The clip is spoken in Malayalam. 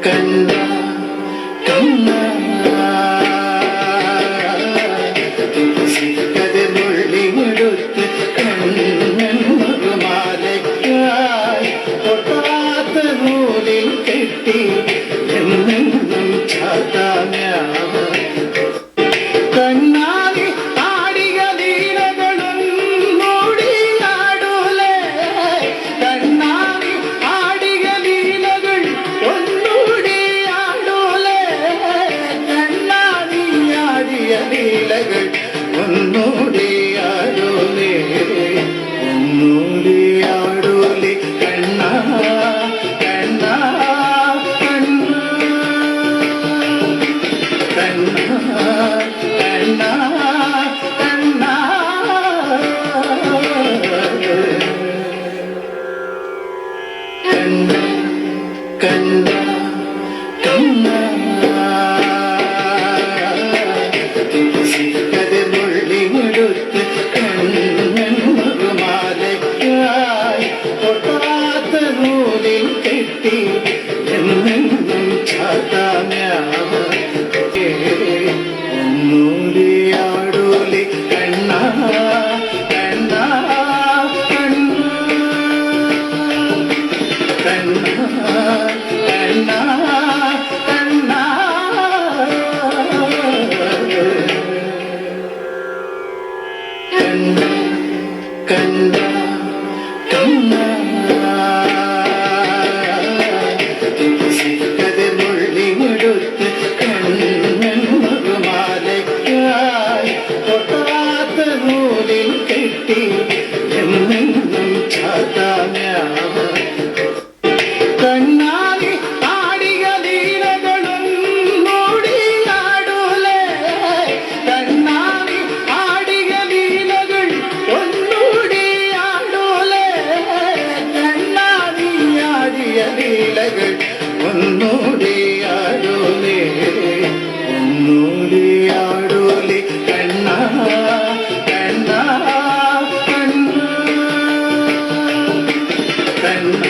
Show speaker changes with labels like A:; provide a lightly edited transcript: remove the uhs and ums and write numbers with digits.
A: കണ്ണ കണ്ണ കതിർമൊഴിമെടുത്ത് കണ്ണൻ മറുമാലയ്ക്കായി പൊട്ടാത്ത നൂലിൽ കെട്ടി എന്നെന്നും ചാത്താമ കണ്ണാടി ആടിക ലീലകളും മൂടിയാടൂലേ കണ്ണാടി ആടിക ലീലകൾ ഒന്നൂടിയാടൂലേ കണ്ണാടി ആടിയ ലീലകൾ ഒന്നൂടിയാടൂലേ ഒന്നൂടിയാടൂലേ കണ്ണ കണ്ണ കണ്ണ കണ്ണ കണ്ണ കണ്ണ കണ്ണ കതിർമൊഴിമെടുത്ത് കണ്ണൻ മറുമാലയ്ക്കായി പൊട്ടാത്ത നൂലിൽ കെട്ടി എന്നെന്നും ചാത്താമ ഒന്നൂടിയാടൂലി കണ്ണ കണ്ണ കണ്ണ കണ്ണ കണ്ണ കണ്ണ കണ്ണ കണ്ണ കതിർമൊഴിമെടുത്ത് കണ്ണൻ മറുമാലയ്ക്കായി പൊട്ടാത്ത നൂലിൽ കെട്ടി എന്നെന്നും ചാത്താമ കണ്ണാടി ആടിക ലീലകളും മൂടിയാടൂലേ കണ്ണാടി ആടിക ലീലകൾ ഒന്നൂടിയാടൂലേ കണ്ണാടി ആടിയ ലീലകൾ ഒന്നൂടിയാടൂലേ ഒന്നൂടിയാടൂലേ കണ്ണ കണ്ണ കണ്ണ കണ്ണ